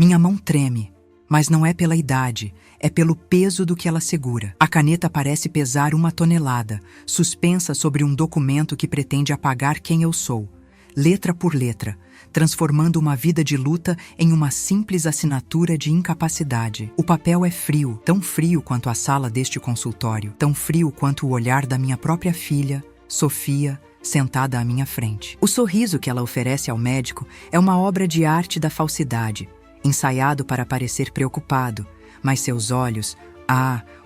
Minha mão treme, mas não é pela idade, é pelo peso do que ela segura. A caneta parece pesar 1 tonelada, suspensa sobre um documento que pretende apagar quem eu sou, letra por letra, transformando uma vida de luta em uma simples assinatura de incapacidade. O papel é frio, tão frio quanto a sala deste consultório, tão frio quanto o olhar da minha própria filha, Sofia, sentada à minha frente. O sorriso que ela oferece ao médico é uma obra de arte da falsidade, ensaiado para parecer preocupado, mas seus olhos,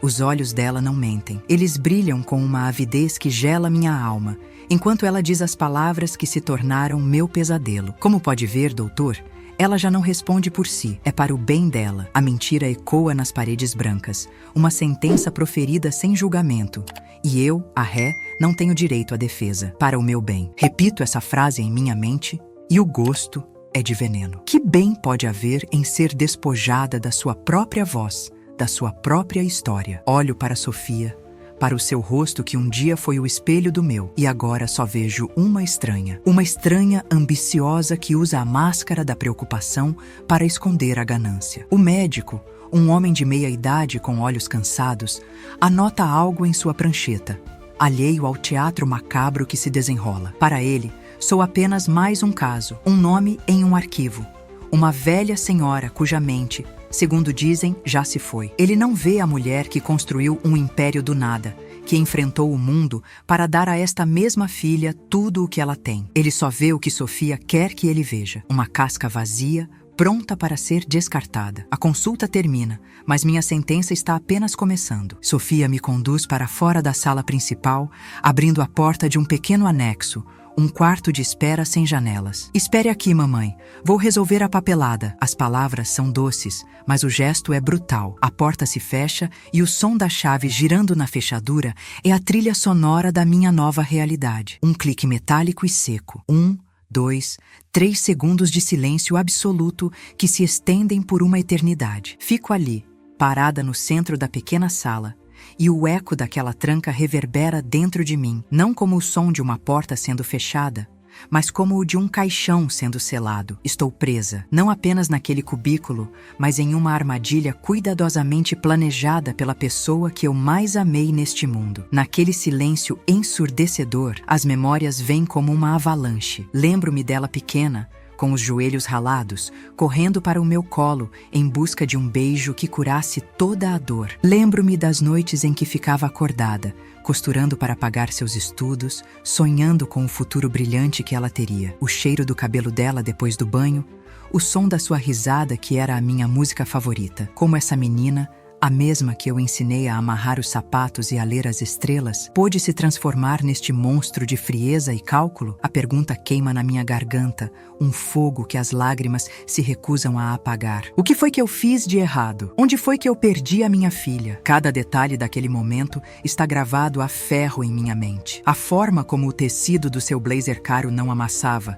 os olhos dela não mentem. Eles brilham com uma avidez que gela minha alma, enquanto ela diz as palavras que se tornaram meu pesadelo. Como pode ver, doutor, ela já não responde por si, é para o bem dela. A mentira ecoa nas paredes brancas, uma sentença proferida sem julgamento. E eu, a ré, não tenho direito à defesa, para o meu bem. Repito essa frase em minha mente, e o gosto é de veneno. Que bem pode haver em ser despojada da sua própria voz, da sua própria história? Olho para Sofia, para o seu rosto que um dia foi o espelho do meu, e agora só vejo uma estranha ambiciosa que usa a máscara da preocupação para esconder a ganância. O médico, um homem de meia idade com olhos cansados, anota algo em sua prancheta, alheio ao teatro macabro que se desenrola. Para ele, sou apenas mais um caso, um nome em um arquivo, uma velha senhora cuja mente, segundo dizem, já se foi. Ele não vê a mulher que construiu um império do nada, que enfrentou o mundo para dar a esta mesma filha tudo o que ela tem. Ele só vê o que Sofia quer que ele veja, uma casca vazia, pronta para ser descartada. A consulta termina, mas minha sentença está apenas começando. Sofia me conduz para fora da sala principal, abrindo a porta de um pequeno anexo, um quarto de espera sem janelas. Espere aqui, mamãe. Vou resolver a papelada. As palavras são doces, mas o gesto é brutal. A porta se fecha e o som da chave girando na fechadura é a trilha sonora da minha nova realidade. Um clique metálico e seco. 1, 2, 3 segundos de silêncio absoluto que se estendem por uma eternidade. Fico ali, parada no centro da pequena sala, e o eco daquela tranca reverbera dentro de mim, não como o som de uma porta sendo fechada, mas como o de um caixão sendo selado. Estou presa, não apenas naquele cubículo, mas em uma armadilha cuidadosamente planejada pela pessoa que eu mais amei neste mundo. Naquele silêncio ensurdecedor, as memórias vêm como uma avalanche. Lembro-me dela pequena, com os joelhos ralados, correndo para o meu colo em busca de um beijo que curasse toda a dor. Lembro-me das noites em que ficava acordada, costurando para pagar seus estudos, sonhando com o futuro brilhante que ela teria. O cheiro do cabelo dela depois do banho, o som da sua risada que era a minha música favorita. Como essa menina, a mesma que eu ensinei a amarrar os sapatos e a ler as estrelas, pôde se transformar neste monstro de frieza e cálculo? A pergunta queima na minha garganta, um fogo que as lágrimas se recusam a apagar. O que foi que eu fiz de errado? Onde foi que eu perdi a minha filha? Cada detalhe daquele momento está gravado a ferro em minha mente. A forma como o tecido do seu blazer caro não amassava,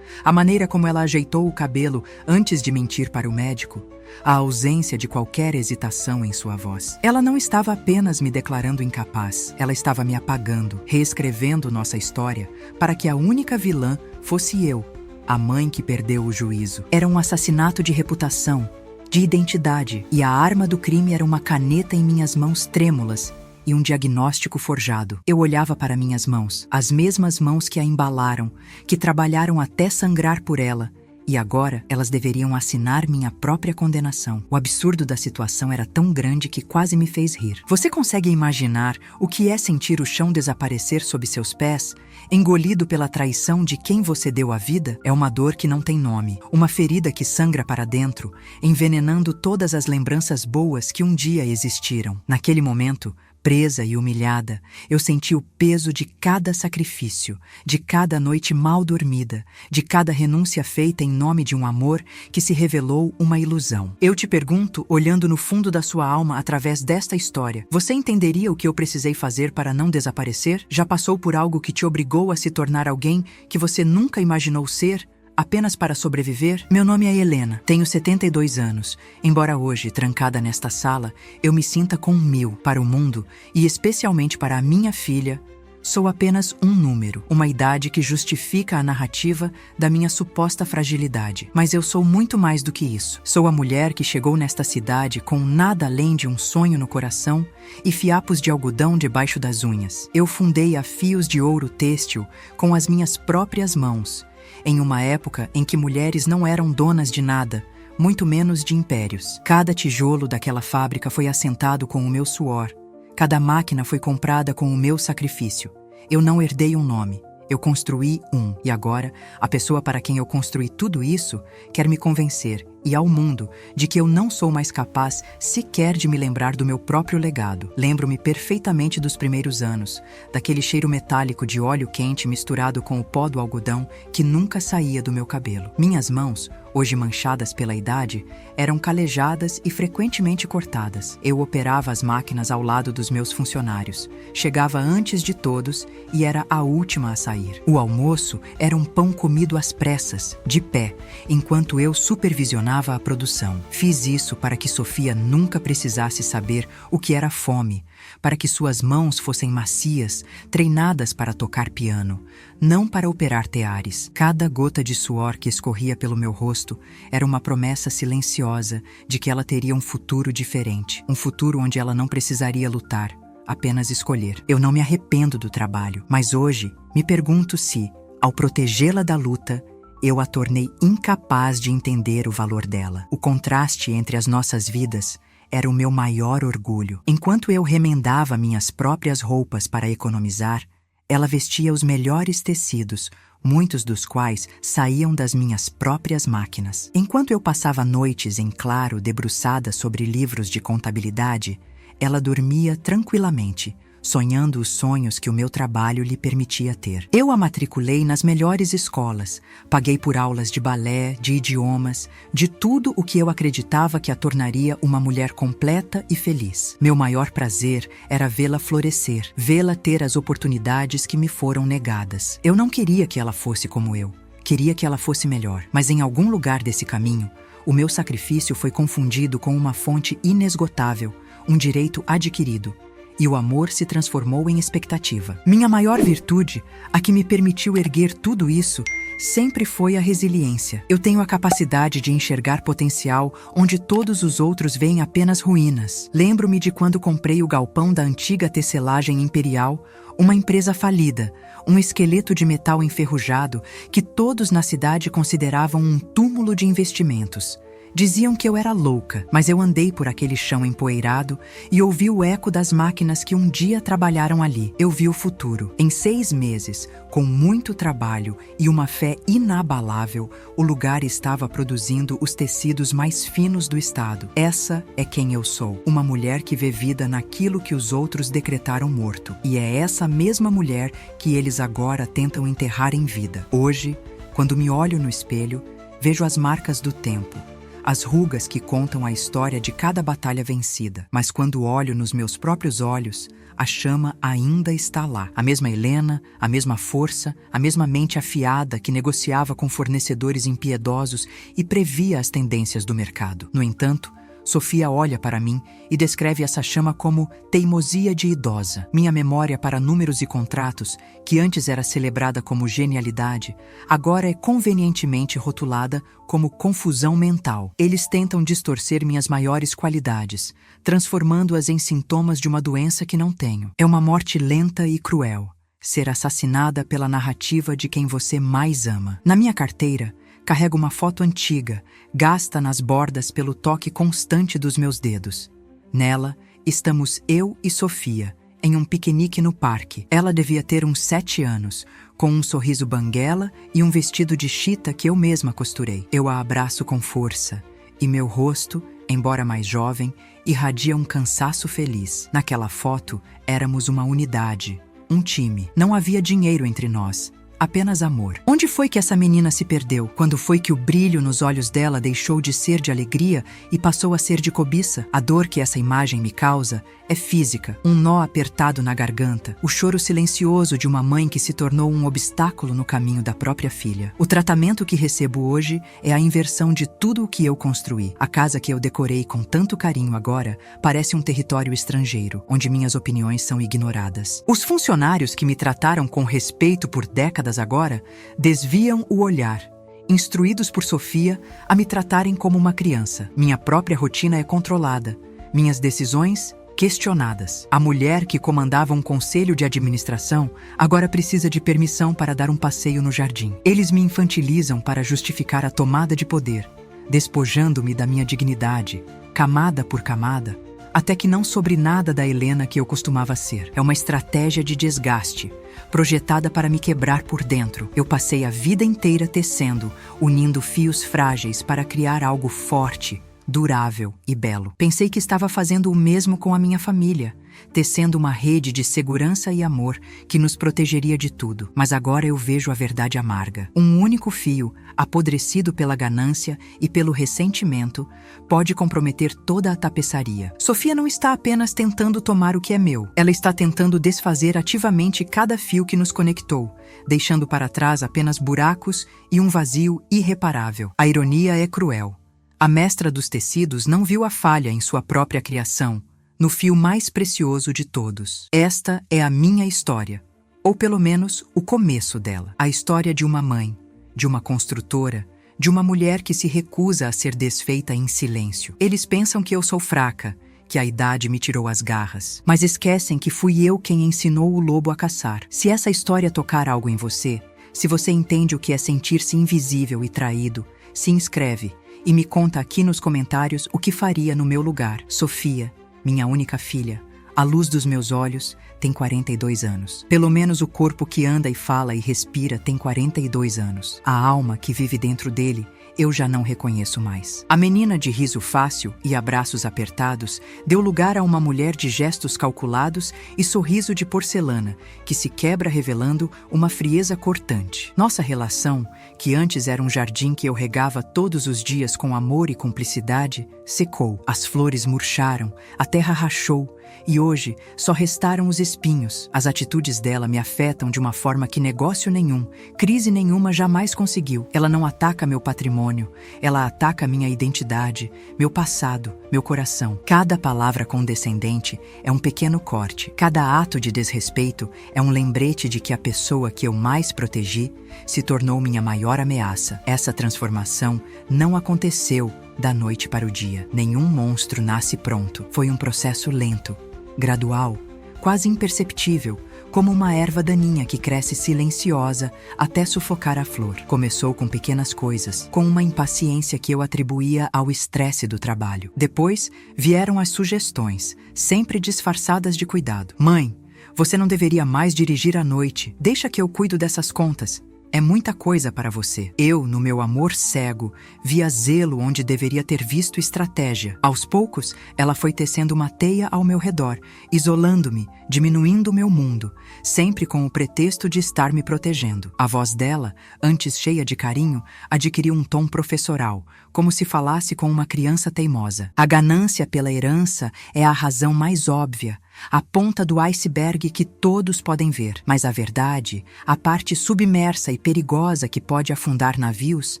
a maneira como ela ajeitou o cabelo antes de mentir para o médico, a ausência de qualquer hesitação em sua voz. Ela não estava apenas me declarando incapaz, ela estava me apagando, reescrevendo nossa história para que a única vilã fosse eu, a mãe que perdeu o juízo. Era um assassinato de reputação, de identidade, e a arma do crime era uma caneta em minhas mãos trêmulas e um diagnóstico forjado. Eu olhava para minhas mãos, as mesmas mãos que a embalaram, que trabalharam até sangrar por ela, e agora elas deveriam assinar minha própria condenação. O absurdo da situação era tão grande que quase me fez rir. Você consegue imaginar o que é sentir o chão desaparecer sob seus pés, engolido pela traição de quem você deu a vida? É uma dor que não tem nome, uma ferida que sangra para dentro, envenenando todas as lembranças boas que um dia existiram. Naquele momento, presa e humilhada, eu senti o peso de cada sacrifício, de cada noite mal dormida, de cada renúncia feita em nome de um amor que se revelou uma ilusão. Eu te pergunto, olhando no fundo da sua alma através desta história, você entenderia o que eu precisei fazer para não desaparecer? Já passou por algo que te obrigou a se tornar alguém que você nunca imaginou ser, apenas para sobreviver? Meu nome é Helena, tenho 72 anos. Embora hoje, trancada nesta sala, eu me sinta com 1000 para o mundo e especialmente para a minha filha, Sou apenas um número, uma idade que justifica a narrativa da minha suposta fragilidade. Mas eu sou muito mais do que isso. Sou a mulher que chegou nesta cidade com nada além de um sonho no coração e fiapos de algodão debaixo das unhas. Eu fundei a fios de ouro têxtil com as minhas próprias mãos, em uma época em que mulheres não eram donas de nada, muito menos de impérios. Cada tijolo daquela fábrica foi assentado com o meu suor. Cada máquina foi comprada com o meu sacrifício. Eu não herdei um nome, eu construí um. E agora, a pessoa para quem eu construí tudo isso quer me convencer, e ao mundo, de que eu não sou mais capaz sequer de me lembrar do meu próprio legado. Lembro-me perfeitamente dos primeiros anos, daquele cheiro metálico de óleo quente misturado com o pó do algodão que nunca saía do meu cabelo. Minhas mãos, hoje manchadas pela idade, eram calejadas e frequentemente cortadas. Eu operava as máquinas ao lado dos meus funcionários, chegava antes de todos e era a última a sair. O almoço era um pão comido às pressas, de pé, enquanto eu supervisionava a produção. Fiz isso para que Sofia nunca precisasse saber o que era fome, para que suas mãos fossem macias, treinadas para tocar piano, não para operar teares. Cada gota de suor que escorria pelo meu rosto era uma promessa silenciosa de que ela teria um futuro diferente, um futuro onde ela não precisaria lutar, apenas escolher. Eu não me arrependo do trabalho, mas hoje me pergunto se, ao protegê-la da luta, eu a tornei incapaz de entender o valor dela. O contraste entre as nossas vidas era o meu maior orgulho. Enquanto eu remendava minhas próprias roupas para economizar, ela vestia os melhores tecidos, muitos dos quais saíam das minhas próprias máquinas. Enquanto eu passava noites em claro debruçada sobre livros de contabilidade, ela dormia tranquilamente, sonhando os sonhos que o meu trabalho lhe permitia ter. Eu a matriculei nas melhores escolas, paguei por aulas de balé, de idiomas, de tudo o que eu acreditava que a tornaria uma mulher completa e feliz. Meu maior prazer era vê-la florescer, vê-la ter as oportunidades que me foram negadas. Eu não queria que ela fosse como eu, queria que ela fosse melhor, mas em algum lugar desse caminho, o meu sacrifício foi confundido com uma fonte inesgotável, um direito adquirido, e o amor se transformou em expectativa. Minha maior virtude, a que me permitiu erguer tudo isso, sempre foi a resiliência. Eu tenho a capacidade de enxergar potencial onde todos os outros veem apenas ruínas. Lembro-me de quando comprei o galpão da antiga tecelagem imperial, uma empresa falida, um esqueleto de metal enferrujado que todos na cidade consideravam um túmulo de investimentos. Diziam que eu era louca, mas eu andei por aquele chão empoeirado e ouvi o eco das máquinas que um dia trabalharam ali. Eu vi o futuro. Em 6 meses, com muito trabalho e uma fé inabalável, o lugar estava produzindo os tecidos mais finos do estado. Essa é quem eu sou. Uma mulher que vê vida naquilo que os outros decretaram morto. E é essa mesma mulher que eles agora tentam enterrar em vida. Hoje, quando me olho no espelho, vejo as marcas do tempo. As rugas que contam a história de cada batalha vencida. Mas quando olho nos meus próprios olhos, a chama ainda está lá. A mesma Helena, a mesma força, a mesma mente afiada que negociava com fornecedores impiedosos e previa as tendências do mercado. No entanto, Sofia olha para mim e descreve essa chama como teimosia de idosa. Minha memória para números e contratos, que antes era celebrada como genialidade, agora é convenientemente rotulada como confusão mental. Eles tentam distorcer minhas maiores qualidades, transformando-as em sintomas de uma doença que não tenho. É uma morte lenta e cruel, ser assassinada pela narrativa de quem você mais ama. Na minha carteira, carrego uma foto antiga, gasta nas bordas pelo toque constante dos meus dedos. Nela, estamos eu e Sofia, em um piquenique no parque. Ela devia ter uns 7 anos, com um sorriso banguela e um vestido de chita que eu mesma costurei. Eu a abraço com força, e meu rosto, embora mais jovem, irradia um cansaço feliz. Naquela foto, éramos uma unidade, um time. Não havia dinheiro entre nós, apenas amor. Onde foi que essa menina se perdeu? Quando foi que o brilho nos olhos dela deixou de ser de alegria e passou a ser de cobiça? A dor que essa imagem me causa é física, um nó apertado na garganta, o choro silencioso de uma mãe que se tornou um obstáculo no caminho da própria filha. O tratamento que recebo hoje é a inversão de tudo o que eu construí. A casa que eu decorei com tanto carinho agora parece um território estrangeiro, onde minhas opiniões são ignoradas. Os funcionários que me trataram com respeito por décadas agora desviam o olhar, instruídos por Sofia a me tratarem como uma criança. Minha própria rotina é controlada, minhas decisões questionadas. A mulher que comandava um conselho de administração agora precisa de permissão para dar um passeio no jardim. Eles me infantilizam para justificar a tomada de poder, despojando-me da minha dignidade, camada por camada, até que não sobre nada da Helena que eu costumava ser. É uma estratégia de desgaste, projetada para me quebrar por dentro. Eu passei a vida inteira tecendo, unindo fios frágeis para criar algo forte, durável e belo. Pensei que estava fazendo o mesmo com a minha família, tecendo uma rede de segurança e amor que nos protegeria de tudo. Mas agora eu vejo a verdade amarga. Um único fio, apodrecido pela ganância e pelo ressentimento, pode comprometer toda a tapeçaria. Sofia não está apenas tentando tomar o que é meu. Ela está tentando desfazer ativamente cada fio que nos conectou, deixando para trás apenas buracos e um vazio irreparável. A ironia é cruel. A mestra dos tecidos não viu a falha em sua própria criação, no fio mais precioso de todos. Esta é a minha história, ou pelo menos o começo dela. A história de uma mãe, de uma construtora, de uma mulher que se recusa a ser desfeita em silêncio. Eles pensam que eu sou fraca, que a idade me tirou as garras, mas esquecem que fui eu quem ensinou o lobo a caçar. Se essa história tocar algo em você, se você entende o que é sentir-se invisível e traído, se inscreve e me conta aqui nos comentários o que faria no meu lugar. Sofia, minha única filha, a luz dos meus olhos, tem 42 anos. Pelo menos o corpo que anda e fala e respira tem 42 anos. A alma que vive dentro dele, eu já não reconheço mais. A menina de riso fácil e abraços apertados deu lugar a uma mulher de gestos calculados e sorriso de porcelana, que se quebra revelando uma frieza cortante. Nossa relação, que antes era um jardim que eu regava todos os dias com amor e cumplicidade, secou. As flores murcharam, a terra rachou, e hoje só restaram os espinhos. As atitudes dela me afetam de uma forma que negócio nenhum, crise nenhuma jamais conseguiu. Ela não ataca meu patrimônio, ela ataca minha identidade, meu passado, meu coração. Cada palavra condescendente é um pequeno corte. Cada ato de desrespeito é um lembrete de que a pessoa que eu mais protegi se tornou minha maior ameaça. Essa transformação não aconteceu da noite para o dia. Nenhum monstro nasce pronto. Foi um processo lento, gradual, quase imperceptível, como uma erva daninha que cresce silenciosa até sufocar a flor. Começou com pequenas coisas, com uma impaciência que eu atribuía ao estresse do trabalho. Depois vieram as sugestões, sempre disfarçadas de cuidado. Mãe, você não deveria mais dirigir à noite. Deixa que eu cuido dessas contas. É muita coisa para você. Eu, no meu amor cego, via zelo onde deveria ter visto estratégia. Aos poucos, ela foi tecendo uma teia ao meu redor, isolando-me, diminuindo o meu mundo, sempre com o pretexto de estar me protegendo. A voz dela, antes cheia de carinho, adquiriu um tom professoral, como se falasse com uma criança teimosa. A ganância pela herança é a razão mais óbvia, a ponta do iceberg que todos podem ver. Mas a verdade, a parte submersa e perigosa que pode afundar navios,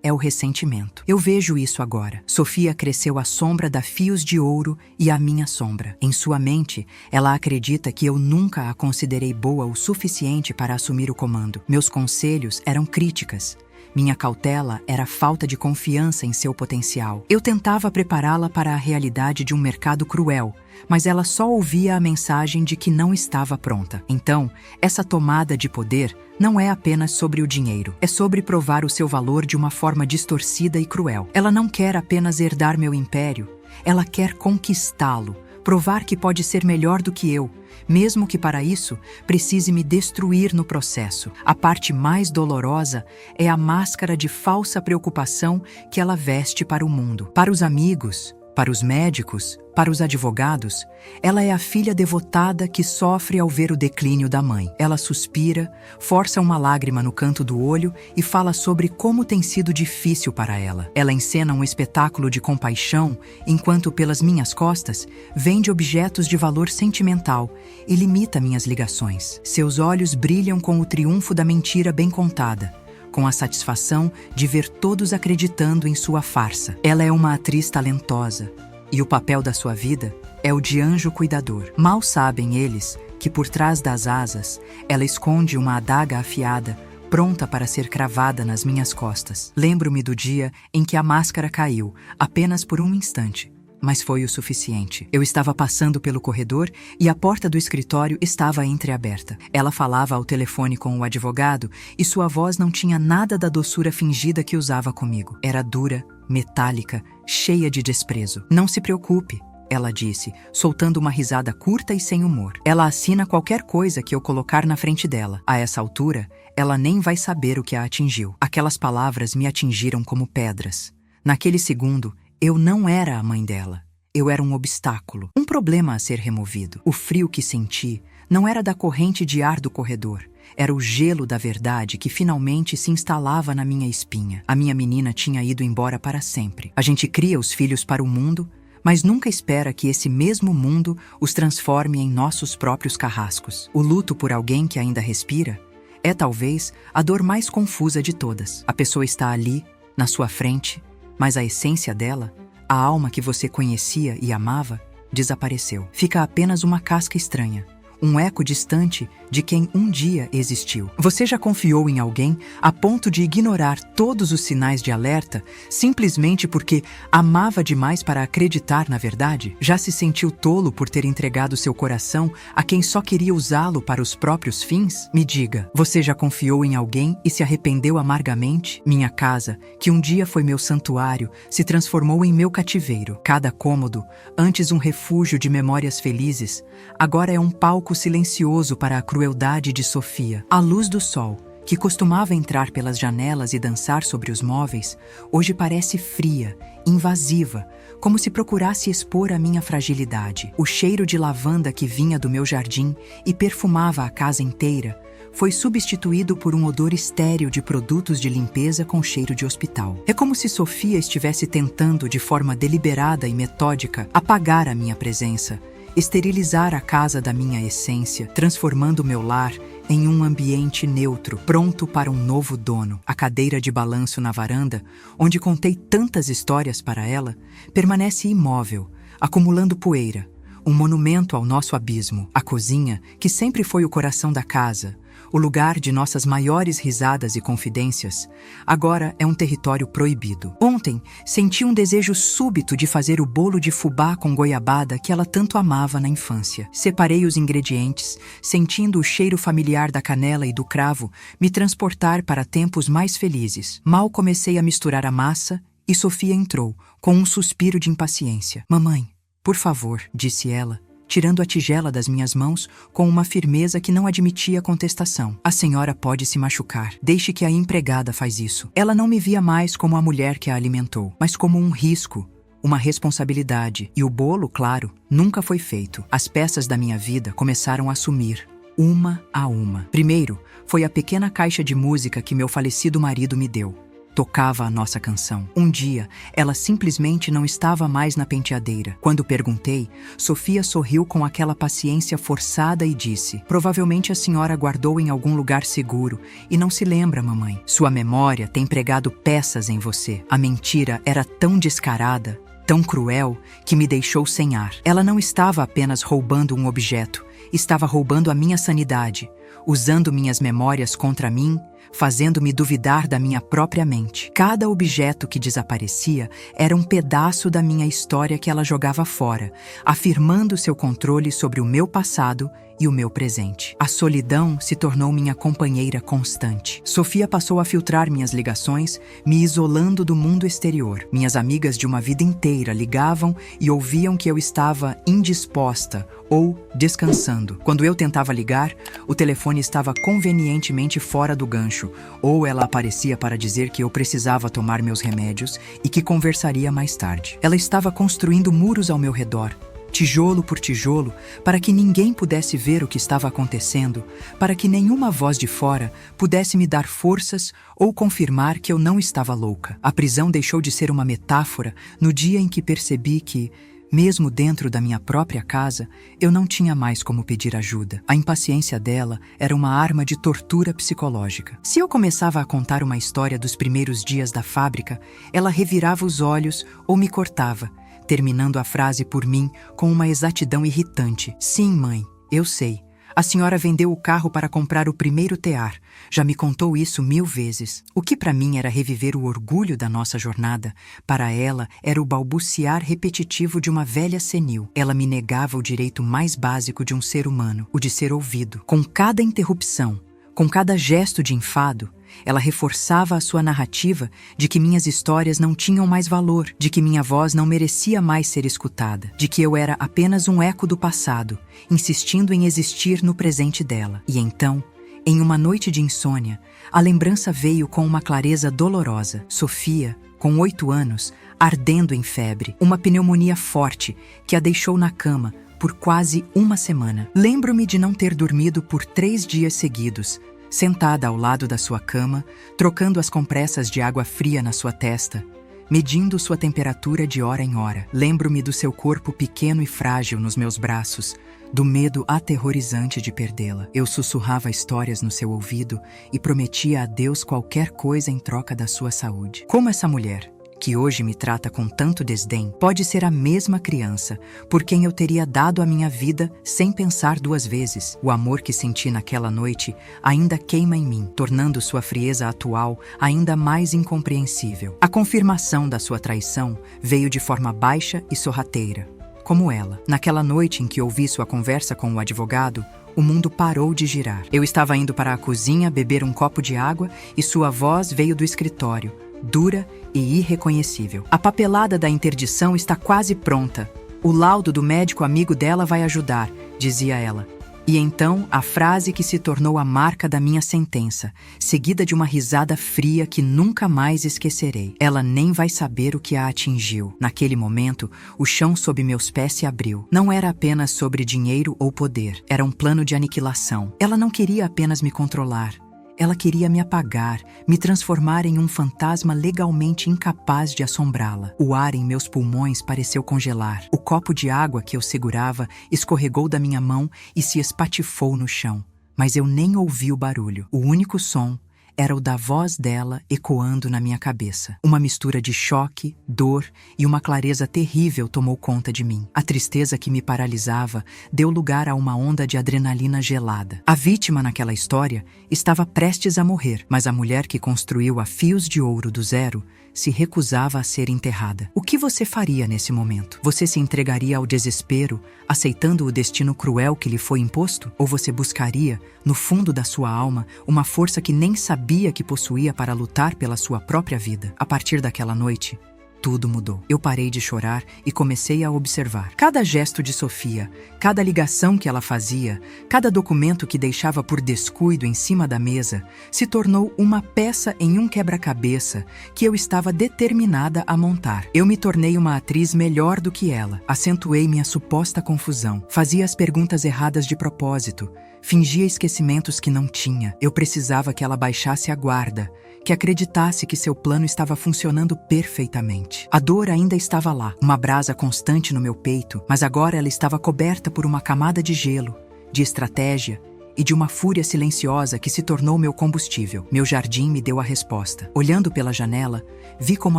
é o ressentimento. Eu vejo isso agora. Sofia cresceu à sombra da Fios de Ouro e à minha sombra. Em sua mente, ela acredita que eu nunca a considerei boa o suficiente para assumir o comando. Meus conselhos eram críticas. Minha cautela era falta de confiança em seu potencial. Eu tentava prepará-la para a realidade de um mercado cruel, mas ela só ouvia a mensagem de que não estava pronta. Então, essa tomada de poder não é apenas sobre o dinheiro. É sobre provar o seu valor de uma forma distorcida e cruel. Ela não quer apenas herdar meu império, ela quer conquistá-lo, provar que pode ser melhor do que eu, mesmo que para isso precise me destruir no processo. A parte mais dolorosa é a máscara de falsa preocupação que ela veste para o mundo. Para os amigos, Para os médicos, para os advogados, ela é a filha devotada que sofre ao ver o declínio da mãe. Ela suspira, força uma lágrima no canto do olho e fala sobre como tem sido difícil para ela. Ela encena um espetáculo de compaixão, enquanto pelas minhas costas vende objetos de valor sentimental e limita minhas ligações. Seus olhos brilham com o triunfo da mentira bem contada, com a satisfação de ver todos acreditando em sua farsa. Ela é uma atriz talentosa, e o papel da sua vida é o de anjo cuidador. Mal sabem eles que por trás das asas ela esconde uma adaga afiada, pronta para ser cravada nas minhas costas. Lembro-me do dia em que a máscara caiu, apenas por um instante. Mas foi o suficiente. Eu estava passando pelo corredor e a porta do escritório estava entreaberta. Ela falava ao telefone com o advogado e sua voz não tinha nada da doçura fingida que usava comigo. Era dura, metálica, cheia de desprezo. "Não se preocupe", ela disse, soltando uma risada curta e sem humor. "Ela assina qualquer coisa que eu colocar na frente dela. A essa altura, ela nem vai saber o que a atingiu." Aquelas palavras me atingiram como pedras. Naquele segundo, eu não era a mãe dela. Eu era um obstáculo, um problema a ser removido. O frio que senti não era da corrente de ar do corredor. Era o gelo da verdade que finalmente se instalava na minha espinha. A minha menina tinha ido embora para sempre. A gente cria os filhos para o mundo, mas nunca espera que esse mesmo mundo os transforme em nossos próprios carrascos. O luto por alguém que ainda respira é talvez a dor mais confusa de todas. A pessoa está ali, na sua frente, mas a essência dela, a alma que você conhecia e amava, desapareceu. Fica apenas uma casca estranha, um eco distante de quem um dia existiu. Você já confiou em alguém a ponto de ignorar todos os sinais de alerta simplesmente porque amava demais para acreditar na verdade? Já se sentiu tolo por ter entregado seu coração a quem só queria usá-lo para os próprios fins? Me diga, você já confiou em alguém e se arrependeu amargamente? Minha casa, que um dia foi meu santuário, se transformou em meu cativeiro. Cada cômodo, antes um refúgio de memórias felizes, agora é um palco silencioso para a crueldade de Sofia. A luz do sol, que costumava entrar pelas janelas e dançar sobre os móveis, hoje parece fria, invasiva, como se procurasse expor a minha fragilidade. O cheiro de lavanda que vinha do meu jardim e perfumava a casa inteira foi substituído por um odor estéril de produtos de limpeza com cheiro de hospital. É como se Sofia estivesse tentando, de forma deliberada e metódica, apagar a minha presença, esterilizar a casa da minha essência, transformando meu lar em um ambiente neutro, pronto para um novo dono. A cadeira de balanço na varanda, onde contei tantas histórias para ela, permanece imóvel, acumulando poeira, um monumento ao nosso abismo. A cozinha, que sempre foi o coração da casa, o lugar de nossas maiores risadas e confidências, agora é um território proibido. Ontem, senti um desejo súbito de fazer o bolo de fubá com goiabada que ela tanto amava na infância. Separei os ingredientes, sentindo o cheiro familiar da canela e do cravo me transportar para tempos mais felizes. Mal comecei a misturar a massa e Sofia entrou, com um suspiro de impaciência. "Mamãe, por favor", disse ela, tirando a tigela das minhas mãos com uma firmeza que não admitia contestação. "A senhora pode se machucar. Deixe que a empregada faz isso." Ela não me via mais como a mulher que a alimentou, mas como um risco, uma responsabilidade. E o bolo, claro, nunca foi feito. As peças da minha vida começaram a sumir, uma a uma. Primeiro, foi a pequena caixa de música que meu falecido marido me deu. Tocava a nossa canção. Um dia, ela simplesmente não estava mais na penteadeira. Quando perguntei, Sofia sorriu com aquela paciência forçada e disse: "Provavelmente a senhora guardou em algum lugar seguro e não se lembra, mamãe. Sua memória tem pregado peças em você." A mentira era tão descarada, tão cruel, que me deixou sem ar. Ela não estava apenas roubando um objeto, estava roubando a minha sanidade, usando minhas memórias contra mim, fazendo-me duvidar da minha própria mente. Cada objeto que desaparecia era um pedaço da minha história que ela jogava fora, afirmando seu controle sobre o meu passado e o meu presente. A solidão se tornou minha companheira constante. Sofia passou a filtrar minhas ligações, me isolando do mundo exterior. Minhas amigas de uma vida inteira ligavam e ouviam que eu estava indisposta ou descansando. Quando eu tentava ligar, o telefone estava convenientemente fora do gancho. rancho, ou ela aparecia para dizer que eu precisava tomar meus remédios e que conversaria mais tarde. Ela estava construindo muros ao meu redor, tijolo por tijolo, para que ninguém pudesse ver o que estava acontecendo, para que nenhuma voz de fora pudesse me dar forças ou confirmar que eu não estava louca. A prisão deixou de ser uma metáfora no dia em que percebi que, mesmo dentro da minha própria casa, eu não tinha mais como pedir ajuda. A impaciência dela era uma arma de tortura psicológica. Se eu começava a contar uma história dos primeiros dias da fábrica, ela revirava os olhos ou me cortava, terminando a frase por mim com uma exatidão irritante. Sim, mãe, eu sei. A senhora vendeu o carro para comprar o primeiro tear. Já me contou isso 1000 vezes. O que para mim era reviver o orgulho da nossa jornada, para ela era o balbuciar repetitivo de uma velha senil. Ela me negava o direito mais básico de um ser humano, o de ser ouvido. Com cada interrupção, com cada gesto de enfado, ela reforçava a sua narrativa de que minhas histórias não tinham mais valor, de que minha voz não merecia mais ser escutada, de que eu era apenas um eco do passado, insistindo em existir no presente dela. E então, em uma noite de insônia, a lembrança veio com uma clareza dolorosa. Sofia, com 8 anos, ardendo em febre, uma pneumonia forte que a deixou na cama por quase uma semana. Lembro-me de não ter dormido por 3 dias seguidos, sentada ao lado da sua cama, trocando as compressas de água fria na sua testa, medindo sua temperatura de hora em hora. Lembro-me do seu corpo pequeno e frágil nos meus braços, do medo aterrorizante de perdê-la. Eu sussurrava histórias no seu ouvido e prometia a Deus qualquer coisa em troca da sua saúde. Como essa mulher, que hoje me trata com tanto desdém, pode ser a mesma criança por quem eu teria dado a minha vida sem pensar 2 vezes. O amor que senti naquela noite ainda queima em mim, tornando sua frieza atual ainda mais incompreensível. A confirmação da sua traição veio de forma baixa e sorrateira, como ela. Naquela noite em que ouvi sua conversa com o advogado, o mundo parou de girar. Eu estava indo para a cozinha beber um copo de água e sua voz veio do escritório, dura e irreconhecível. A papelada da interdição está quase pronta. O laudo do médico amigo dela vai ajudar, dizia ela. E então a frase que se tornou a marca da minha sentença, seguida de uma risada fria que nunca mais esquecerei. Ela nem vai saber o que a atingiu. Naquele momento, o chão sob meus pés se abriu. Não era apenas sobre dinheiro ou poder. Era um plano de aniquilação. Ela não queria apenas me controlar. Ela queria me apagar, me transformar em um fantasma legalmente incapaz de assombrá-la. O ar em meus pulmões pareceu congelar. O copo de água que eu segurava escorregou da minha mão e se espatifou no chão. Mas eu nem ouvi o barulho. O único som era o da voz dela ecoando na minha cabeça. Uma mistura de choque, dor e uma clareza terrível tomou conta de mim. A tristeza que me paralisava deu lugar a uma onda de adrenalina gelada. A vítima naquela história estava prestes a morrer, mas a mulher que construiu a fios de ouro do zero se recusava a ser enterrada. O que você faria nesse momento? Você se entregaria ao desespero, aceitando o destino cruel que lhe foi imposto? Ou você buscaria, no fundo da sua alma, uma força que nem sabia que possuía para lutar pela sua própria vida? A partir daquela noite, tudo mudou. Eu parei de chorar e comecei a observar. Cada gesto de Sofia, cada ligação que ela fazia, cada documento que deixava por descuido em cima da mesa, se tornou uma peça em um quebra-cabeça que eu estava determinada a montar. Eu me tornei uma atriz melhor do que ela. Acentuei minha suposta confusão. Fazia as perguntas erradas de propósito. Fingia esquecimentos que não tinha. Eu precisava que ela baixasse a guarda, que acreditasse que seu plano estava funcionando perfeitamente. A dor ainda estava lá, uma brasa constante no meu peito, mas agora ela estava coberta por uma camada de gelo, de estratégia e de uma fúria silenciosa que se tornou meu combustível. Meu jardim me deu a resposta. Olhando pela janela, vi como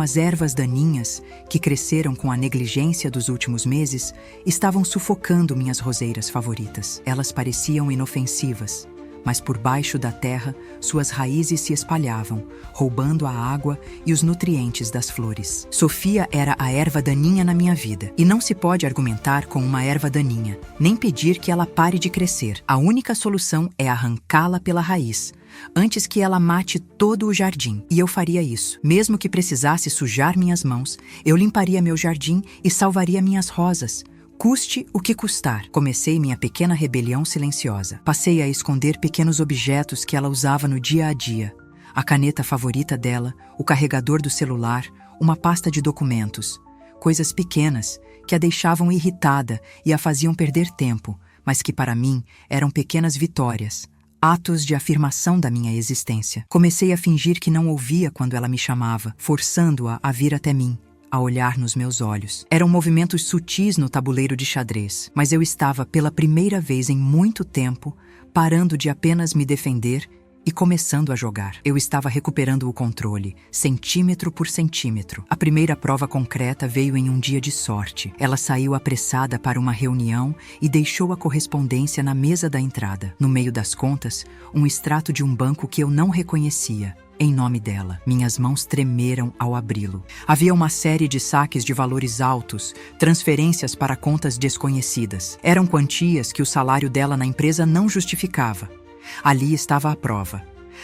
as ervas daninhas, que cresceram com a negligência dos últimos meses, estavam sufocando minhas roseiras favoritas. Elas pareciam inofensivas, mas por baixo da terra, suas raízes se espalhavam, roubando a água e os nutrientes das flores. Sofia era a erva daninha na minha vida, e não se pode argumentar com uma erva daninha, nem pedir que ela pare de crescer. A única solução é arrancá-la pela raiz, antes que ela mate todo o jardim. E eu faria isso. Mesmo que precisasse sujar minhas mãos, eu limparia meu jardim e salvaria minhas rosas. Custe o que custar. Comecei minha pequena rebelião silenciosa. Passei a esconder pequenos objetos que ela usava no dia a dia. A caneta favorita dela, o carregador do celular, uma pasta de documentos. Coisas pequenas que a deixavam irritada e a faziam perder tempo, mas que para mim eram pequenas vitórias, atos de afirmação da minha existência. Comecei a fingir que não ouvia quando ela me chamava, forçando-a a vir até mim, a olhar nos meus olhos. Eram movimentos sutis no tabuleiro de xadrez, mas eu estava, pela primeira vez em muito tempo, parando de apenas me defender e começando a jogar. Eu estava recuperando o controle, centímetro por centímetro. A primeira prova concreta veio em um dia de sorte. Ela saiu apressada para uma reunião e deixou a correspondência na mesa da entrada. No meio das contas, um extrato de um banco que eu não reconhecia, em nome dela. Minhas mãos tremeram ao abri-lo. Havia uma série de saques de valores altos, transferências para contas desconhecidas. Eram quantias que o salário dela na empresa não justificava. Ali estava a prova.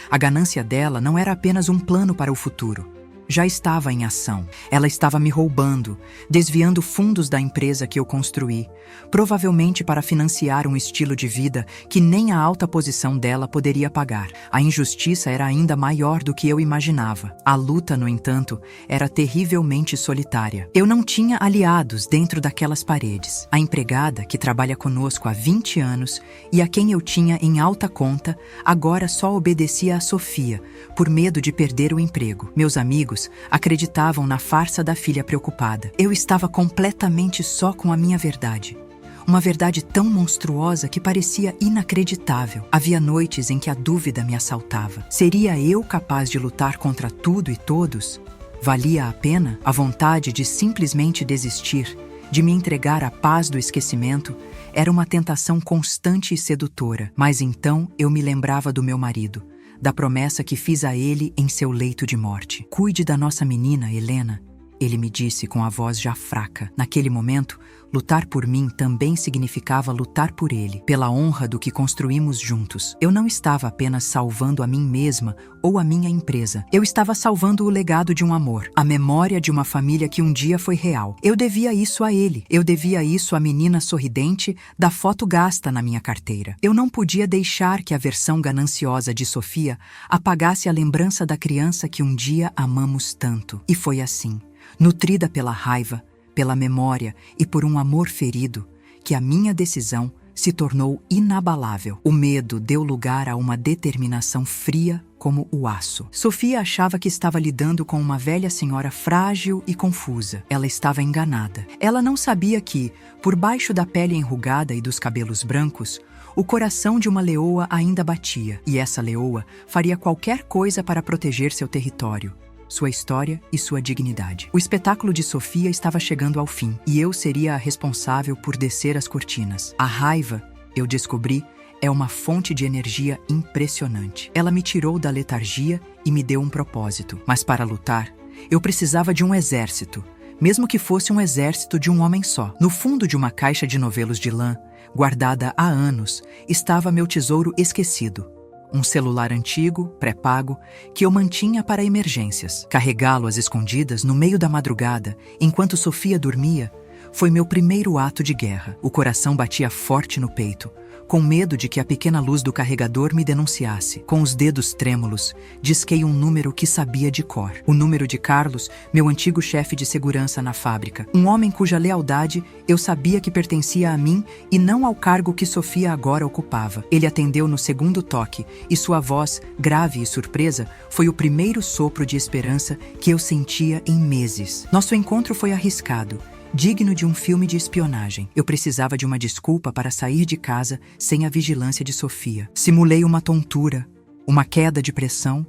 A ganância dela não era apenas um plano para o futuro. Já estava em ação. Ela estava me roubando, desviando fundos da empresa que eu construí, provavelmente para financiar um estilo de vida que nem a alta posição dela poderia pagar. A injustiça era ainda maior do que eu imaginava. A luta, no entanto, era terrivelmente solitária. Eu não tinha aliados dentro daquelas paredes. A empregada, que trabalha conosco há 20 anos e a quem eu tinha em alta conta, agora só obedecia a Sofia, por medo de perder o emprego. Meus amigos acreditavam na farsa da filha preocupada. Eu estava completamente só com a minha verdade. Uma verdade tão monstruosa que parecia inacreditável. Havia noites em que a dúvida me assaltava. Seria eu capaz de lutar contra tudo e todos? Valia a pena? A vontade de simplesmente desistir, de me entregar à paz do esquecimento, era uma tentação constante e sedutora. Mas então eu me lembrava do meu marido, da promessa que fiz a ele em seu leito de morte. Cuide da nossa menina, Helena, ele me disse com a voz já fraca. Naquele momento, lutar por mim também significava lutar por ele, pela honra do que construímos juntos. Eu não estava apenas salvando a mim mesma ou a minha empresa. Eu estava salvando o legado de um amor, a memória de uma família que um dia foi real. Eu devia isso a ele. Eu devia isso à menina sorridente da foto gasta na minha carteira. Eu não podia deixar que a versão gananciosa de Sofia apagasse a lembrança da criança que um dia amamos tanto. E foi assim, nutrida pela raiva, pela memória e por um amor ferido, que a minha decisão se tornou inabalável. O medo deu lugar a uma determinação fria como o aço. Sofia achava que estava lidando com uma velha senhora frágil e confusa. Ela estava enganada. Ela não sabia que, por baixo da pele enrugada e dos cabelos brancos, o coração de uma leoa ainda batia, e essa leoa faria qualquer coisa para proteger seu território, sua história e sua dignidade. O espetáculo de Sofia estava chegando ao fim, e eu seria a responsável por descer as cortinas. A raiva, eu descobri, é uma fonte de energia impressionante. Ela me tirou da letargia e me deu um propósito. Mas para lutar, eu precisava de um exército, mesmo que fosse um exército de um homem só. No fundo de uma caixa de novelos de lã, guardada há anos, estava meu tesouro esquecido. Um celular antigo, pré-pago, que eu mantinha para emergências. Carregá-lo às escondidas no meio da madrugada, enquanto Sofia dormia, foi meu primeiro ato de guerra. O coração batia forte no peito, com medo de que a pequena luz do carregador me denunciasse. Com os dedos trêmulos, disquei um número que sabia de cor. O número de Carlos, meu antigo chefe de segurança na fábrica. Um homem cuja lealdade eu sabia que pertencia a mim e não ao cargo que Sofia agora ocupava. Ele atendeu no segundo toque e sua voz, grave e surpresa, foi o primeiro sopro de esperança que eu sentia em meses. Nosso encontro foi arriscado, digno de um filme de espionagem. Eu precisava de uma desculpa para sair de casa sem a vigilância de Sofia. Simulei uma tontura, uma queda de pressão,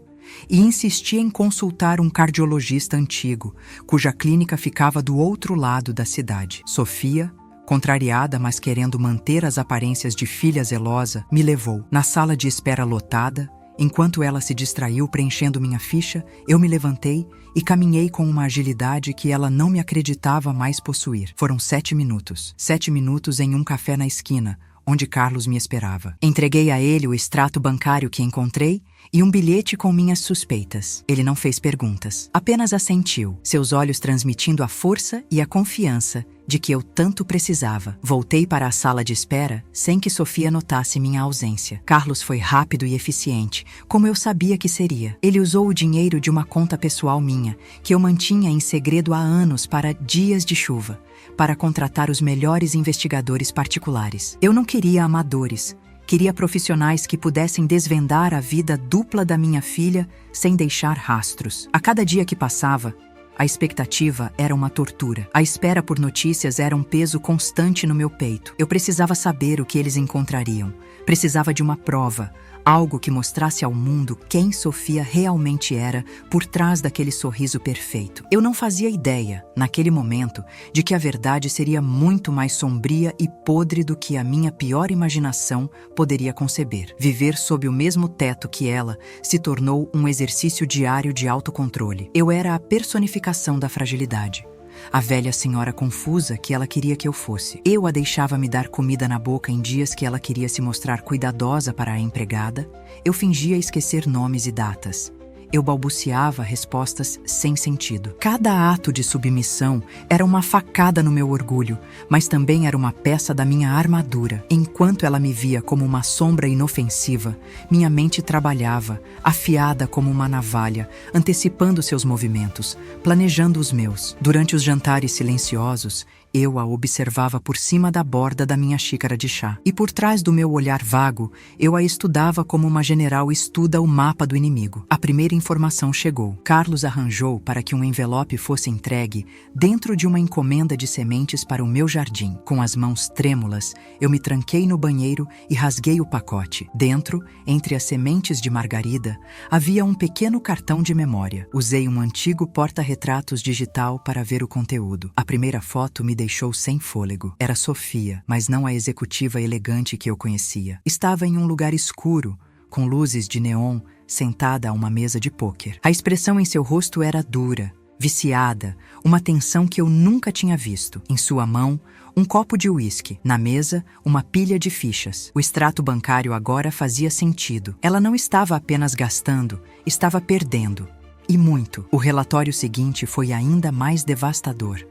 e insisti em consultar um cardiologista antigo, cuja clínica ficava do outro lado da cidade. Sofia, contrariada, mas querendo manter as aparências de filha zelosa, me levou. Na sala de espera lotada, enquanto ela se distraiu preenchendo minha ficha, eu me levantei e caminhei com uma agilidade que ela não me acreditava mais possuir. Foram 7 minutos. 7 minutos em um café na esquina, onde Carlos me esperava. Entreguei a ele o extrato bancário que encontrei e um bilhete com minhas suspeitas. Ele não fez perguntas, apenas assentiu, seus olhos transmitindo a força e a confiança de que eu tanto precisava. Voltei para a sala de espera sem que Sofia notasse minha ausência. Carlos foi rápido e eficiente, como eu sabia que seria. Ele usou o dinheiro de uma conta pessoal minha, que eu mantinha em segredo há anos para dias de chuva, para contratar os melhores investigadores particulares. Eu não queria amadores. Queria profissionais que pudessem desvendar a vida dupla da minha filha sem deixar rastros. A cada dia que passava, a expectativa era uma tortura. A espera por notícias era um peso constante no meu peito. Eu precisava saber o que eles encontrariam. Precisava de uma prova, algo que mostrasse ao mundo quem Sofia realmente era por trás daquele sorriso perfeito. Eu não fazia ideia, naquele momento, de que a verdade seria muito mais sombria e podre do que a minha pior imaginação poderia conceber. Viver sob o mesmo teto que ela se tornou um exercício diário de autocontrole. Eu era a personificação da fragilidade. A velha senhora confusa que ela queria que eu fosse. Eu a deixava me dar comida na boca em dias que ela queria se mostrar cuidadosa para a empregada. Eu fingia esquecer nomes e datas. Eu balbuciava respostas sem sentido. Cada ato de submissão era uma facada no meu orgulho, mas também era uma peça da minha armadura. Enquanto ela me via como uma sombra inofensiva, minha mente trabalhava, afiada como uma navalha, antecipando seus movimentos, planejando os meus. Durante os jantares silenciosos, eu a observava por cima da borda da minha xícara de chá. E por trás do meu olhar vago, eu a estudava como uma general estuda o mapa do inimigo. A primeira informação chegou. Carlos arranjou para que um envelope fosse entregue dentro de uma encomenda de sementes para o meu jardim. Com as mãos trêmulas, eu me tranquei no banheiro e rasguei o pacote. Dentro, entre as sementes de margarida, havia um pequeno cartão de memória. Usei um antigo porta-retratos digital para ver o conteúdo. A primeira foto me deixou sem fôlego. Era Sofia, mas não a executiva elegante que eu conhecia. Estava em um lugar escuro, com luzes de neon, sentada a uma mesa de pôquer. A expressão em seu rosto era dura, viciada, uma tensão que eu nunca tinha visto. Em sua mão, um copo de uísque. Na mesa, uma pilha de fichas. O extrato bancário agora fazia sentido. Ela não estava apenas gastando, estava perdendo. E muito. O relatório seguinte foi ainda mais devastador.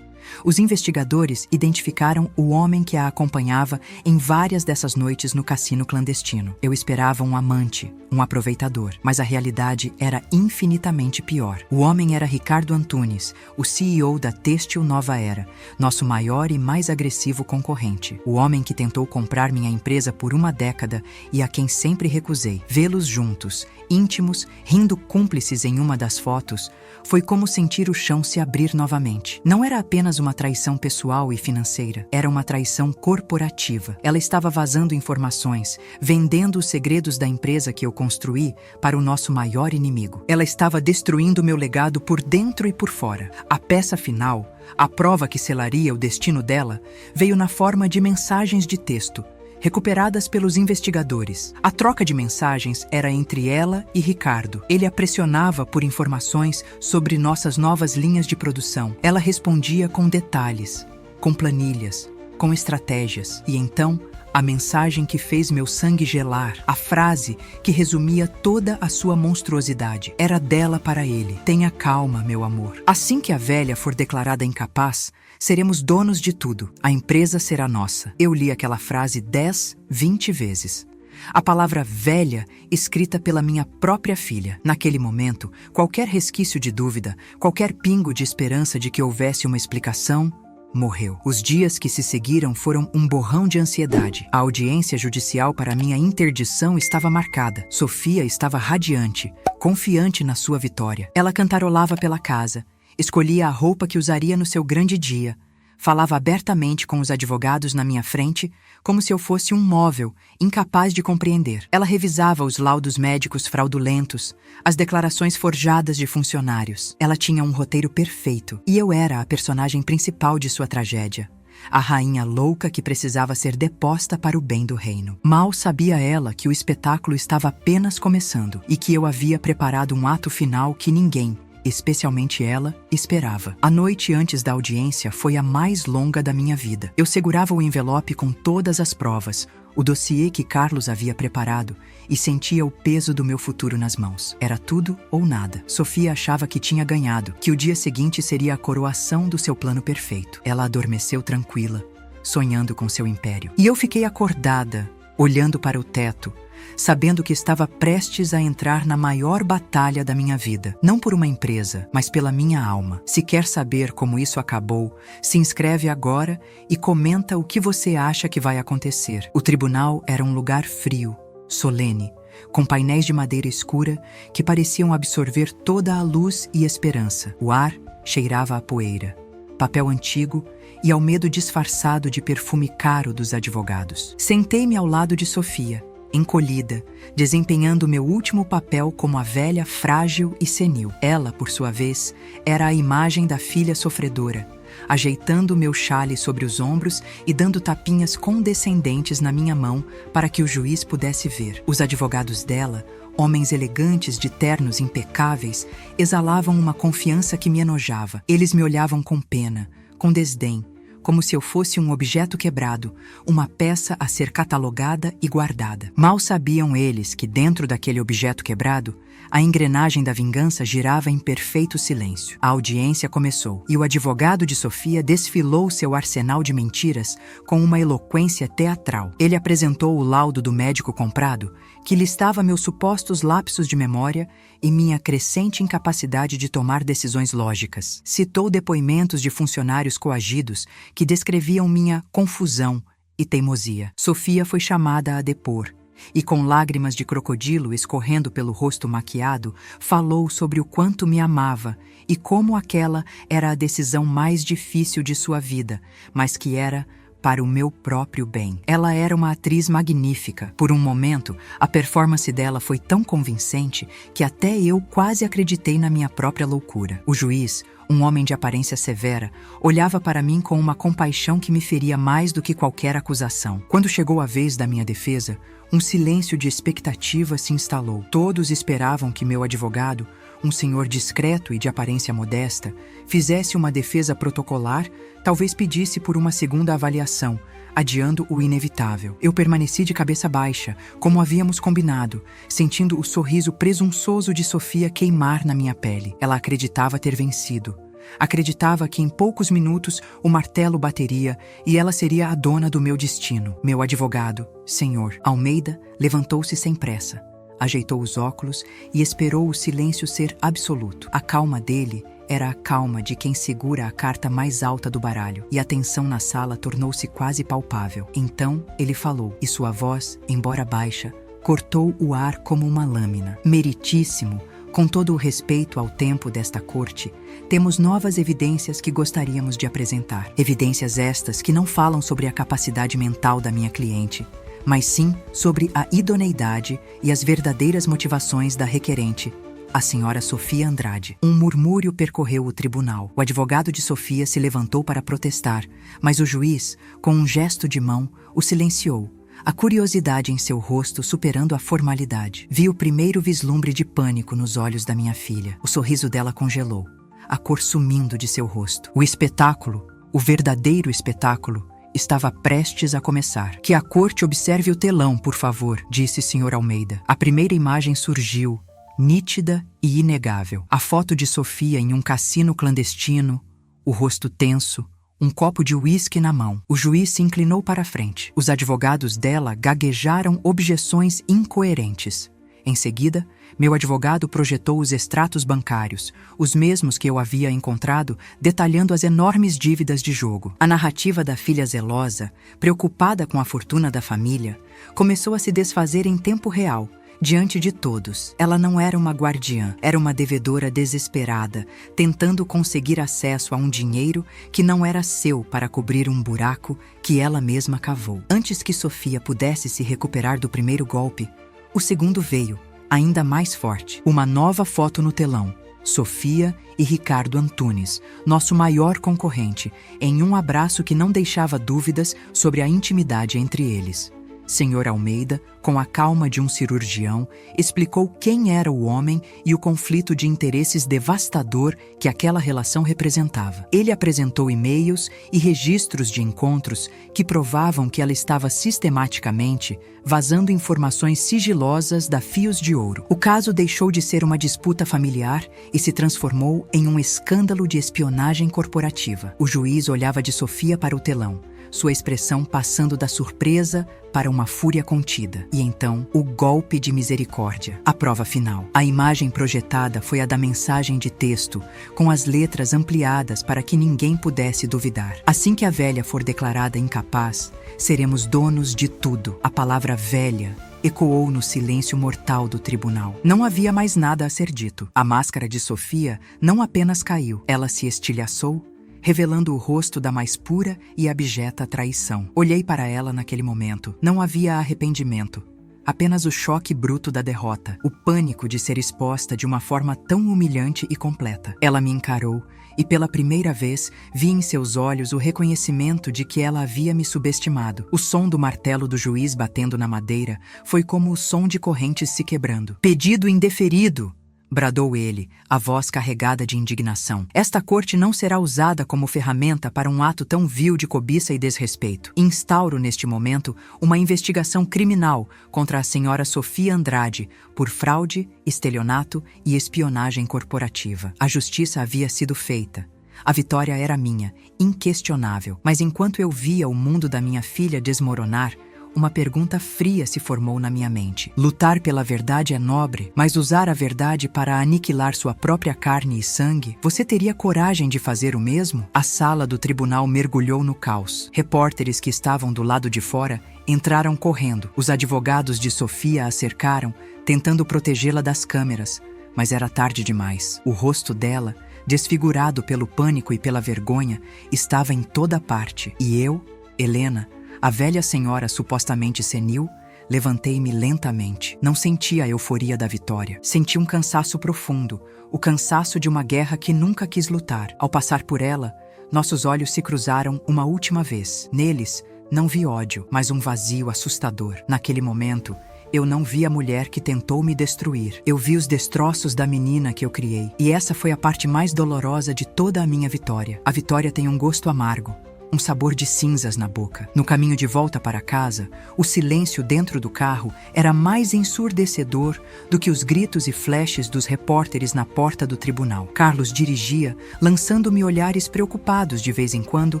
Os investigadores identificaram o homem que a acompanhava em várias dessas noites no cassino clandestino. Eu esperava um amante, um aproveitador, mas a realidade era infinitamente pior. O homem era Ricardo Antunes, o CEO da Têxtil Nova Era, nosso maior e mais agressivo concorrente. O homem que tentou comprar minha empresa por uma década e a quem sempre recusei. Vê-los juntos, íntimos, rindo cúmplices em uma das fotos, foi como sentir o chão se abrir novamente. Não era apenas uma traição pessoal e financeira, era uma traição corporativa. Ela estava vazando informações, vendendo os segredos da empresa que eu construí para o nosso maior inimigo. Ela estava destruindo meu legado por dentro e por fora. A peça final, a prova que selaria o destino dela, veio na forma de mensagens de texto, recuperadas pelos investigadores. A troca de mensagens era entre ela e Ricardo. Ele a pressionava por informações sobre nossas novas linhas de produção. Ela respondia com detalhes, com planilhas, com estratégias. E então, a mensagem que fez meu sangue gelar, a frase que resumia toda a sua monstruosidade, era dela para ele. Tenha calma, meu amor. Assim que a velha for declarada incapaz, seremos donos de tudo. A empresa será nossa. Eu li aquela frase 10, 20 vezes. A palavra velha escrita pela minha própria filha. Naquele momento, qualquer resquício de dúvida, qualquer pingo de esperança de que houvesse uma explicação, morreu. Os dias que se seguiram foram um borrão de ansiedade. A audiência judicial para minha interdição estava marcada. Sofia estava radiante, confiante na sua vitória. Ela cantarolava pela casa, escolhia a roupa que usaria no seu grande dia, falava abertamente com os advogados na minha frente, como se eu fosse um móvel, incapaz de compreender. Ela revisava os laudos médicos fraudulentos, as declarações forjadas de funcionários. Ela tinha um roteiro perfeito, e eu era a personagem principal de sua tragédia. A rainha louca que precisava ser deposta para o bem do reino. Mal sabia ela que o espetáculo estava apenas começando, e que eu havia preparado um ato final que ninguém, especialmente ela, esperava. A noite antes da audiência foi a mais longa da minha vida. Eu segurava o envelope com todas as provas, o dossiê que Carlos havia preparado e sentia o peso do meu futuro nas mãos. Era tudo ou nada. Sofia achava que tinha ganhado, que o dia seguinte seria a coroação do seu plano perfeito. Ela adormeceu tranquila, sonhando com seu império. E eu fiquei acordada, olhando para o teto, sabendo que estava prestes a entrar na maior batalha da minha vida. Não por uma empresa, mas pela minha alma. Se quer saber como isso acabou, se inscreve agora e comenta o que você acha que vai acontecer. O tribunal era um lugar frio, solene, com painéis de madeira escura que pareciam absorver toda a luz e esperança. O ar cheirava a poeira, papel antigo e ao medo disfarçado de perfume caro dos advogados. Sentei-me ao lado de Sofia, encolhida, desempenhando meu último papel como a velha frágil e senil. Ela, por sua vez, era a imagem da filha sofredora, ajeitando meu chale sobre os ombros e dando tapinhas condescendentes na minha mão para que o juiz pudesse ver. Os advogados dela, homens elegantes de ternos impecáveis, exalavam uma confiança que me enojava. Eles me olhavam com pena, com desdém, como se eu fosse um objeto quebrado, uma peça a ser catalogada e guardada. Mal sabiam eles que, dentro daquele objeto quebrado, a engrenagem da vingança girava em perfeito silêncio. A audiência começou, e o advogado de Sofia desfilou seu arsenal de mentiras com uma eloquência teatral. Ele apresentou o laudo do médico comprado, que listava meus supostos lapsos de memória e minha crescente incapacidade de tomar decisões lógicas. Citou depoimentos de funcionários coagidos que descreviam minha confusão e teimosia. Sofia foi chamada a depor e, com lágrimas de crocodilo escorrendo pelo rosto maquiado, falou sobre o quanto me amava e como aquela era a decisão mais difícil de sua vida, mas que era para o meu próprio bem. Ela era uma atriz magnífica. Por um momento, a performance dela foi tão convincente que até eu quase acreditei na minha própria loucura. O juiz, um homem de aparência severa, olhava para mim com uma compaixão que me feria mais do que qualquer acusação. Quando chegou a vez da minha defesa, um silêncio de expectativa se instalou. Todos esperavam que meu advogado, um senhor discreto e de aparência modesta, fizesse uma defesa protocolar, talvez pedisse por uma segunda avaliação, adiando o inevitável. Eu permaneci de cabeça baixa, como havíamos combinado, sentindo o sorriso presunçoso de Sofia queimar na minha pele. Ela acreditava ter vencido. Acreditava que em poucos minutos o martelo bateria e ela seria a dona do meu destino. Meu advogado, senhor Almeida, levantou-se sem pressa, ajeitou os óculos e esperou o silêncio ser absoluto. A calma dele era a calma de quem segura a carta mais alta do baralho, e a tensão na sala tornou-se quase palpável. Então ele falou, e sua voz, embora baixa, cortou o ar como uma lâmina. Meritíssimo, com todo o respeito ao tempo desta corte, temos novas evidências que gostaríamos de apresentar. Evidências estas que não falam sobre a capacidade mental da minha cliente, mas sim sobre a idoneidade e as verdadeiras motivações da requerente, a senhora Sofia Andrade. Um murmúrio percorreu o tribunal. O advogado de Sofia se levantou para protestar, mas o juiz, com um gesto de mão, o silenciou, a curiosidade em seu rosto superando a formalidade. Vi o primeiro vislumbre de pânico nos olhos da minha filha. O sorriso dela congelou, a cor sumindo de seu rosto. O espetáculo, o verdadeiro espetáculo, estava prestes a começar. Que a corte observe o telão, por favor, disse Sr. Almeida. A primeira imagem surgiu, nítida e inegável. A foto de Sofia em um cassino clandestino, o rosto tenso, um copo de uísque na mão. O juiz se inclinou para a frente. Os advogados dela gaguejaram objeções incoerentes. Em seguida, meu advogado projetou os extratos bancários, os mesmos que eu havia encontrado, detalhando as enormes dívidas de jogo. A narrativa da filha zelosa, preocupada com a fortuna da família, começou a se desfazer em tempo real, diante de todos. Ela não era uma guardiã, era uma devedora desesperada, tentando conseguir acesso a um dinheiro que não era seu para cobrir um buraco que ela mesma cavou. Antes que Sofia pudesse se recuperar do primeiro golpe, o segundo veio, ainda mais forte. Uma nova foto no telão. Sofia e Ricardo Antunes, nosso maior concorrente, em um abraço que não deixava dúvidas sobre a intimidade entre eles. Sr. Almeida, com a calma de um cirurgião, explicou quem era o homem e o conflito de interesses devastador que aquela relação representava. Ele apresentou e-mails e registros de encontros que provavam que ela estava sistematicamente vazando informações sigilosas da Fios de Ouro. O caso deixou de ser uma disputa familiar e se transformou em um escândalo de espionagem corporativa. O juiz olhava de Sofia para o telão, sua expressão passando da surpresa para uma fúria contida. E então, o golpe de misericórdia. A prova final. A imagem projetada foi a da mensagem de texto, com as letras ampliadas para que ninguém pudesse duvidar. Assim que a velha for declarada incapaz, seremos donos de tudo. A palavra velha ecoou no silêncio mortal do tribunal. Não havia mais nada a ser dito. A máscara de Sofia não apenas caiu, ela se estilhaçou, revelando o rosto da mais pura e abjeta traição. Olhei para ela naquele momento. Não havia arrependimento. Apenas o choque bruto da derrota, o pânico de ser exposta de uma forma tão humilhante e completa. Ela me encarou e pela primeira vez vi em seus olhos o reconhecimento de que ela havia me subestimado. O som do martelo do juiz batendo na madeira foi como o som de correntes se quebrando. Pedido indeferido! Bradou ele, a voz carregada de indignação. Esta corte não será usada como ferramenta para um ato tão vil de cobiça e desrespeito. Instauro neste momento uma investigação criminal contra a senhora Sofia Andrade por fraude, estelionato e espionagem corporativa. A justiça havia sido feita. A vitória era minha, inquestionável. Mas enquanto eu via o mundo da minha filha desmoronar, uma pergunta fria se formou na minha mente. Lutar pela verdade é nobre, mas usar a verdade para aniquilar sua própria carne e sangue? Você teria coragem de fazer o mesmo? A sala do tribunal mergulhou no caos. Repórteres que estavam do lado de fora entraram correndo. Os advogados de Sofia a cercaram, tentando protegê-la das câmeras, mas era tarde demais. O rosto dela, desfigurado pelo pânico e pela vergonha, estava em toda parte. E eu, Helena, a velha senhora supostamente senil, levantei-me lentamente. Não senti a euforia da vitória. Senti um cansaço profundo, o cansaço de uma guerra que nunca quis lutar. Ao passar por ela, nossos olhos se cruzaram uma última vez. Neles, não vi ódio, mas um vazio assustador. Naquele momento, eu não vi a mulher que tentou me destruir. Eu vi os destroços da menina que eu criei. E essa foi a parte mais dolorosa de toda a minha vitória. A vitória tem um gosto amargo, um sabor de cinzas na boca. No caminho de volta para casa, o silêncio dentro do carro era mais ensurdecedor do que os gritos e flashes dos repórteres na porta do tribunal. Carlos dirigia, lançando-me olhares preocupados de vez em quando,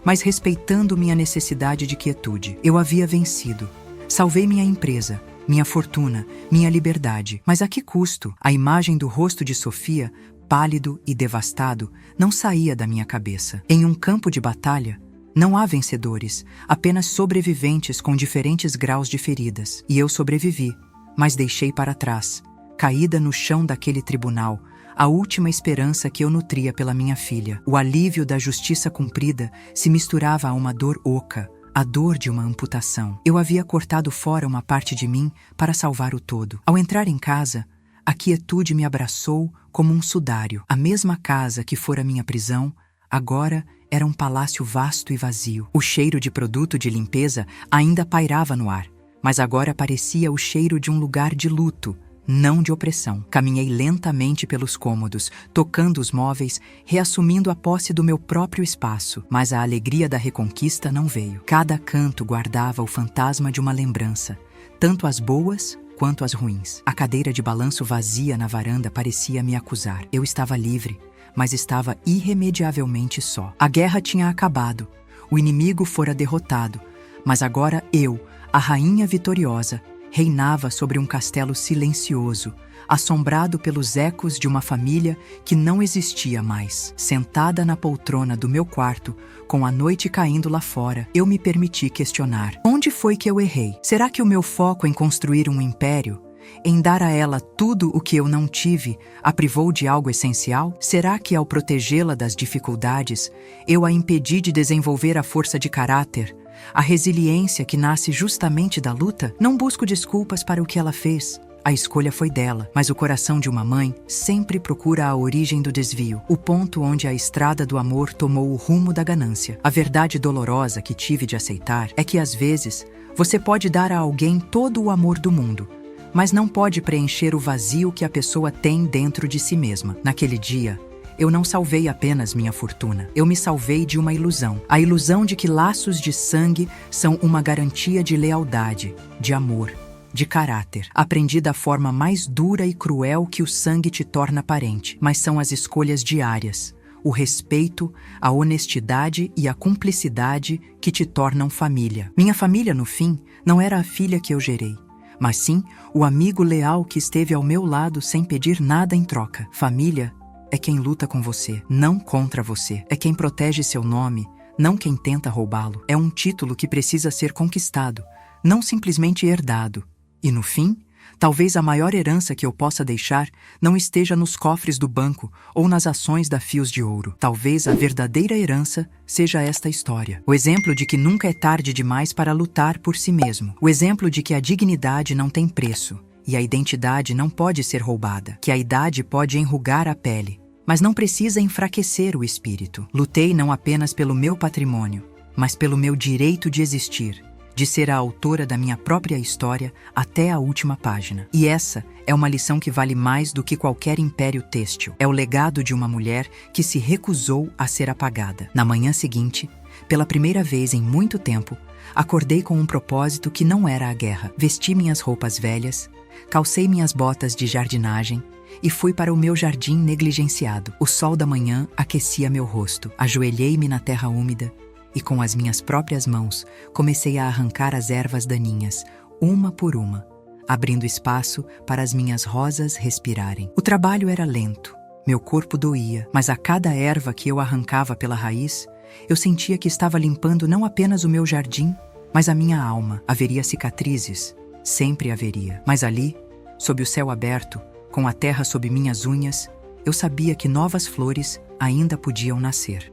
mas respeitando minha necessidade de quietude. Eu havia vencido. Salvei minha empresa, minha fortuna, minha liberdade. Mas a que custo? A imagem do rosto de Sofia, pálido e devastado, não saía da minha cabeça. Em um campo de batalha, não há vencedores, apenas sobreviventes com diferentes graus de feridas. E eu sobrevivi, mas deixei para trás, caída no chão daquele tribunal, a última esperança que eu nutria pela minha filha. O alívio da justiça cumprida se misturava a uma dor oca, a dor de uma amputação. Eu havia cortado fora uma parte de mim para salvar o todo. Ao entrar em casa, a quietude me abraçou como um sudário. A mesma casa que fora minha prisão, agora era um palácio vasto e vazio. O cheiro de produto de limpeza ainda pairava no ar, mas agora parecia o cheiro de um lugar de luto, não de opressão. Caminhei lentamente pelos cômodos, tocando os móveis, reassumindo a posse do meu próprio espaço, mas a alegria da reconquista não veio. Cada canto guardava o fantasma de uma lembrança, tanto as boas quanto as ruins. A cadeira de balanço vazia na varanda parecia me acusar. Eu estava livre, mas estava irremediavelmente só. A guerra tinha acabado, o inimigo fora derrotado, mas agora eu, a rainha vitoriosa, reinava sobre um castelo silencioso, assombrado pelos ecos de uma família que não existia mais. Sentada na poltrona do meu quarto, com a noite caindo lá fora, eu me permiti questionar. Onde foi que eu errei? Será que o meu foco em construir um império, em dar a ela tudo o que eu não tive, a privou de algo essencial? Será que ao protegê-la das dificuldades, eu a impedi de desenvolver a força de caráter, a resiliência que nasce justamente da luta? Não busco desculpas para o que ela fez. A escolha foi dela, mas o coração de uma mãe sempre procura a origem do desvio, o ponto onde a estrada do amor tomou o rumo da ganância. A verdade dolorosa que tive de aceitar é que, às vezes, Você pode dar a alguém todo o amor do mundo, mas não pode preencher o vazio que a pessoa tem dentro de si mesma. Naquele dia, eu não salvei apenas minha fortuna. Eu me salvei de uma ilusão. A ilusão de que laços de sangue são uma garantia de lealdade, de amor, de caráter. Aprendi da forma mais dura e cruel que o sangue te torna parente. Mas são as escolhas diárias, o respeito, a honestidade e a cumplicidade que te tornam família. Minha família, no fim, não era a filha que eu gerei, mas sim o amigo leal que esteve ao meu lado sem pedir nada em troca. Família é quem luta com você, não contra você. É quem protege seu nome, não quem tenta roubá-lo. É um título que precisa ser conquistado, não simplesmente herdado. E no fim, talvez a maior herança que eu possa deixar não esteja nos cofres do banco ou nas ações da Fios de Ouro. Talvez a verdadeira herança seja esta história. O exemplo de que nunca é tarde demais para lutar por si mesmo. O exemplo de que a dignidade não tem preço e a identidade não pode ser roubada. Que a idade pode enrugar a pele, mas não precisa enfraquecer o espírito. Lutei não apenas pelo meu patrimônio, mas pelo meu direito de existir, de ser a autora da minha própria história até a última página. E essa é uma lição que vale mais do que qualquer império têxtil. É o legado de uma mulher que se recusou a ser apagada. Na manhã seguinte, pela primeira vez em muito tempo, acordei com um propósito que não era a guerra. Vesti minhas roupas velhas, calcei minhas botas de jardinagem e fui para o meu jardim negligenciado. O sol da manhã aquecia meu rosto. Ajoelhei-me na terra úmida e com as minhas próprias mãos comecei a arrancar as ervas daninhas, uma por uma, abrindo espaço para as minhas rosas respirarem. O trabalho era lento, meu corpo doía, mas a cada erva que eu arrancava pela raiz, eu sentia que estava limpando não apenas o meu jardim, mas a minha alma. Haveria cicatrizes, sempre haveria. Mas ali, sob o céu aberto, com a terra sob minhas unhas, eu sabia que novas flores ainda podiam nascer.